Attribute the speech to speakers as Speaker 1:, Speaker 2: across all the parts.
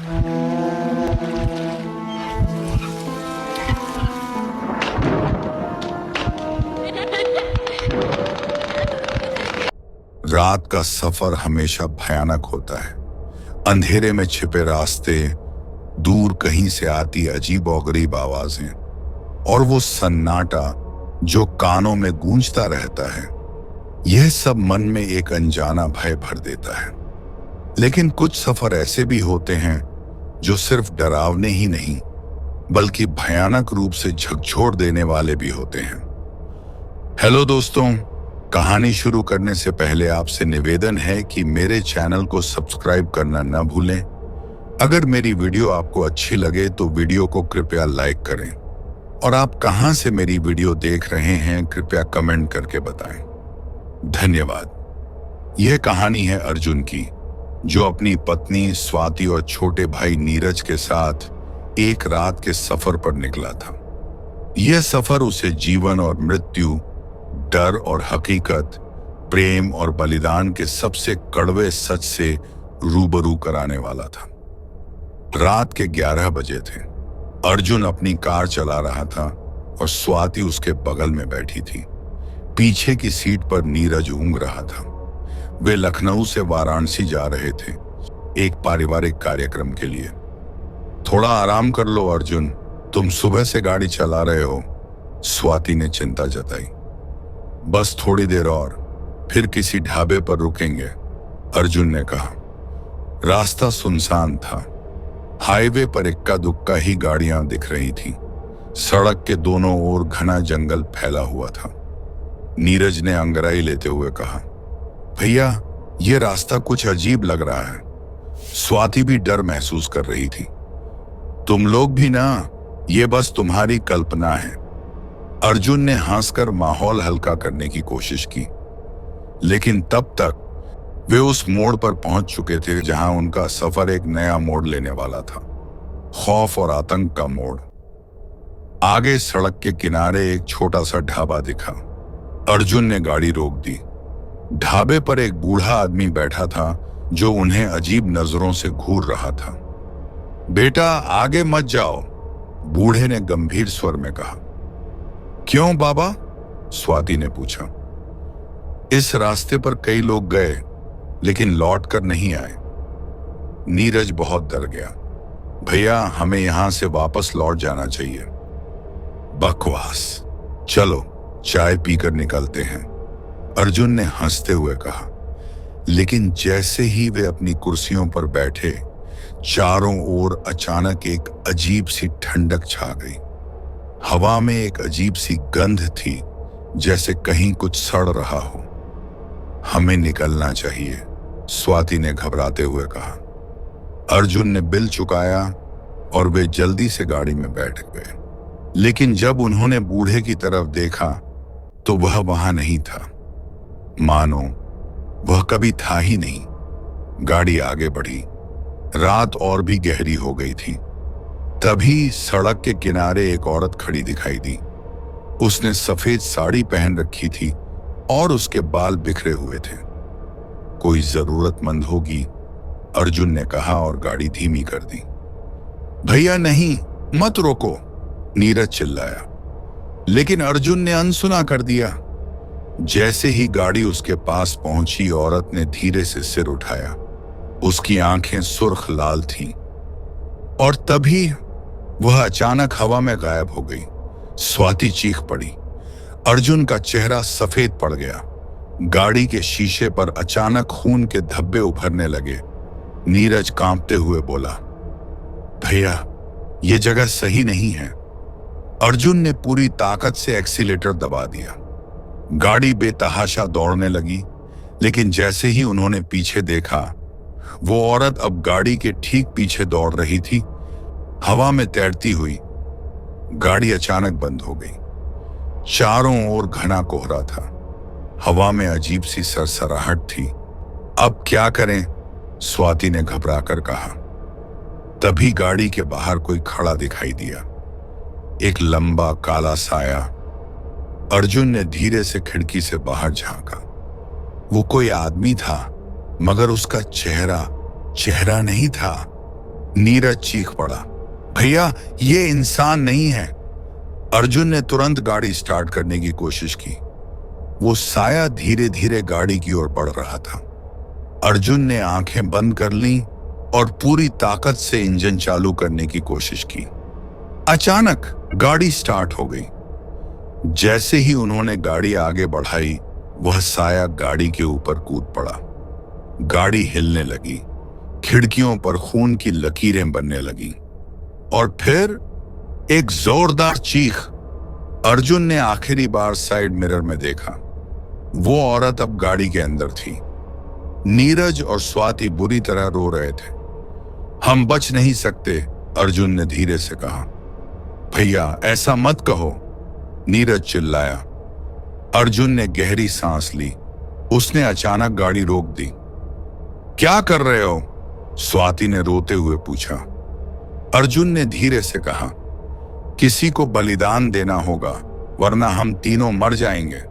Speaker 1: रात का सफर हमेशा भयानक होता है। अंधेरे में छिपे रास्ते, दूर कहीं से आती अजीब और गरीब आवाजें और वो सन्नाटा जो कानों में गूंजता रहता है, यह सब मन में एक अनजाना भय भर देता है। लेकिन कुछ सफर ऐसे भी होते हैं जो सिर्फ डरावने ही नहीं बल्कि भयानक रूप से झकझोर देने वाले भी होते हैं। हेलो दोस्तों, कहानी शुरू करने से पहले आपसे निवेदन है कि मेरे चैनल को सब्सक्राइब करना न भूलें। अगर मेरी वीडियो आपको अच्छी लगे तो वीडियो को कृपया लाइक करें और आप कहां से मेरी वीडियो देख रहे हैं कृपया कमेंट करके बताएं। धन्यवाद। यह कहानी है अर्जुन की, जो अपनी पत्नी स्वाति और छोटे भाई नीरज के साथ एक रात के सफर पर निकला था। यह सफर उसे जीवन और मृत्यु, डर और हकीकत, प्रेम और बलिदान के सबसे कड़वे सच से रूबरू कराने वाला था। रात के 11 बजे थे। अर्जुन अपनी कार चला रहा था और स्वाति उसके बगल में बैठी थी। पीछे की सीट पर नीरज ऊँघ रहा था। वे लखनऊ से वाराणसी जा रहे थे, एक पारिवारिक कार्यक्रम के लिए। थोड़ा आराम कर लो अर्जुन, तुम सुबह से गाड़ी चला रहे हो, स्वाति ने चिंता जताई। बस थोड़ी देर और, फिर किसी ढाबे पर रुकेंगे, अर्जुन ने कहा। रास्ता सुनसान था। हाईवे पर इक्का दुक्का ही गाड़ियां दिख रही थीं। सड़क के दोनों ओर घना जंगल फैला हुआ था। नीरज ने अंगड़ाई लेते हुए कहा, भैया ये रास्ता कुछ अजीब लग रहा है। स्वाति भी डर महसूस कर रही थी। तुम लोग भी ना, ये बस तुम्हारी कल्पना है, अर्जुन ने हंसकर माहौल हल्का करने की कोशिश की। लेकिन तब तक वे उस मोड़ पर पहुंच चुके थे जहां उनका सफर एक नया मोड़ लेने वाला था, खौफ और आतंक का मोड़। आगे सड़क के किनारे एक छोटा सा ढाबा दिखा। अर्जुन ने गाड़ी रोक दी। ढाबे पर एक बूढ़ा आदमी बैठा था जो उन्हें अजीब नजरों से घूर रहा था। बेटा आगे मत जाओ, बूढ़े ने गंभीर स्वर में कहा। क्यों बाबा? स्वाति ने पूछा। इस रास्ते पर कई लोग गए लेकिन लौट कर नहीं आए। नीरज बहुत डर गया। भैया हमें यहां से वापस लौट जाना चाहिए। बकवास, चलो चाय पीकर निकलते हैं, अर्जुन ने हंसते हुए कहा। लेकिन जैसे ही वे अपनी कुर्सियों पर बैठे, चारों ओर अचानक एक अजीब सी ठंडक छा गई। हवा में एक अजीब सी गंध थी, जैसे कहीं कुछ सड़ रहा हो। हमें निकलना चाहिए, स्वाति ने घबराते हुए कहा। अर्जुन ने बिल चुकाया और वे जल्दी से गाड़ी में बैठ गए। लेकिन जब उन्होंने बूढ़े की तरफ देखा तो वह वहां नहीं था, मानो वह कभी था ही नहीं। गाड़ी आगे बढ़ी। रात और भी गहरी हो गई थी। तभी सड़क के किनारे एक औरत खड़ी दिखाई दी। उसने सफेद साड़ी पहन रखी थी और उसके बाल बिखरे हुए थे। कोई जरूरतमंद होगी, अर्जुन ने कहा और गाड़ी धीमी कर दी। भैया नहीं, मत रोको, नीरज चिल्लाया। लेकिन अर्जुन ने अनसुना कर दिया। जैसे ही गाड़ी उसके पास पहुंची, औरत ने धीरे से सिर उठाया। उसकी आंखें सुर्ख लाल थीं और तभी वह अचानक हवा में गायब हो गई। स्वाति चीख पड़ी। अर्जुन का चेहरा सफेद पड़ गया। गाड़ी के शीशे पर अचानक खून के धब्बे उभरने लगे। नीरज कांपते हुए बोला, भैया ये जगह सही नहीं है। अर्जुन ने पूरी ताकत से एक्सीलेटर दबा दिया। गाड़ी बेतहाशा दौड़ने लगी। लेकिन जैसे ही उन्होंने पीछे देखा, वो औरत अब गाड़ी के ठीक पीछे दौड़ रही थी, हवा में तैरती हुई। गाड़ी अचानक बंद हो गई। चारों ओर घना कोहरा था। हवा में अजीब सी सरसराहट थी। अब क्या करें? स्वाति ने घबराकर कहा। तभी गाड़ी के बाहर कोई खड़ा दिखाई दिया, एक लंबा काला साया। अर्जुन ने धीरे से खिड़की से बाहर झांका। वो कोई आदमी था, मगर उसका चेहरा नहीं था। नीरज चीख पड़ा, भैया ये इंसान नहीं है। अर्जुन ने तुरंत गाड़ी स्टार्ट करने की कोशिश की। वो साया धीरे धीरे गाड़ी की ओर बढ़ रहा था। अर्जुन ने आंखें बंद कर ली और पूरी ताकत से इंजन चालू करने की कोशिश की। अचानक गाड़ी स्टार्ट हो गई। जैसे ही उन्होंने गाड़ी आगे बढ़ाई, वह साया गाड़ी के ऊपर कूद पड़ा। गाड़ी हिलने लगी, खिड़कियों पर खून की लकीरें बनने लगीं और फिर एक जोरदार चीख। अर्जुन ने आखिरी बार साइड मिरर में देखा। वो औरत अब गाड़ी के अंदर थी। नीरज और स्वाति बुरी तरह रो रहे थे। हम बच नहीं सकते, अर्जुन ने धीरे से कहा। भैया ऐसा मत कहो, नीरज चिल्लाया। अर्जुन ने गहरी सांस ली। उसने अचानक गाड़ी रोक दी। क्या कर रहे हो? स्वाति ने रोते हुए पूछा। अर्जुन ने धीरे से कहा, किसी को बलिदान देना होगा, वरना हम तीनों मर जाएंगे।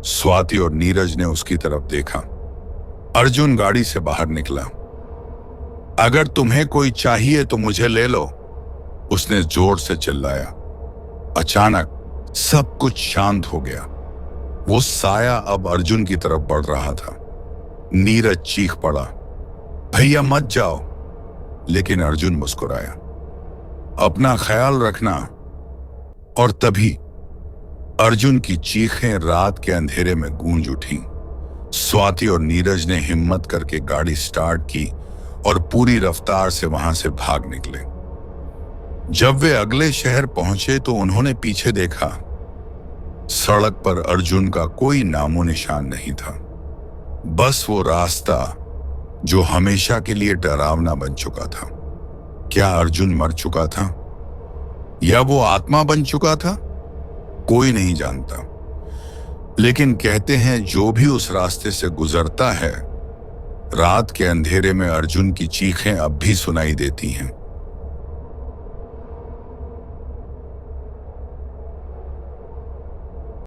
Speaker 1: स्वाति और नीरज ने उसकी तरफ देखा। अर्जुन गाड़ी से बाहर निकला। अगर तुम्हें कोई चाहिए तो मुझे ले लो, उसने जोर से चिल्लाया। अचानक सब कुछ शांत हो गया। वो साया अब अर्जुन की तरफ बढ़ रहा था। नीरज चीख पड़ा, भैया मत जाओ, लेकिन अर्जुन मुस्कुराया। अपना ख्याल रखना। और तभी अर्जुन की चीखें रात के अंधेरे में गूंज उठी। स्वाति और नीरज ने हिम्मत करके गाड़ी स्टार्ट की और पूरी रफ्तार से वहां से भाग निकले। जब वे अगले शहर पहुंचे तो उन्होंने पीछे देखा। सड़क पर अर्जुन का कोई नामो निशान नहीं था। बस वो रास्ता जो हमेशा के लिए डरावना बन चुका था। क्या अर्जुन मर चुका था या वो आत्मा बन चुका था? कोई नहीं जानता। लेकिन कहते हैं जो भी उस रास्ते से गुजरता है, रात के अंधेरे में अर्जुन की चीखें अब भी सुनाई देती हैं।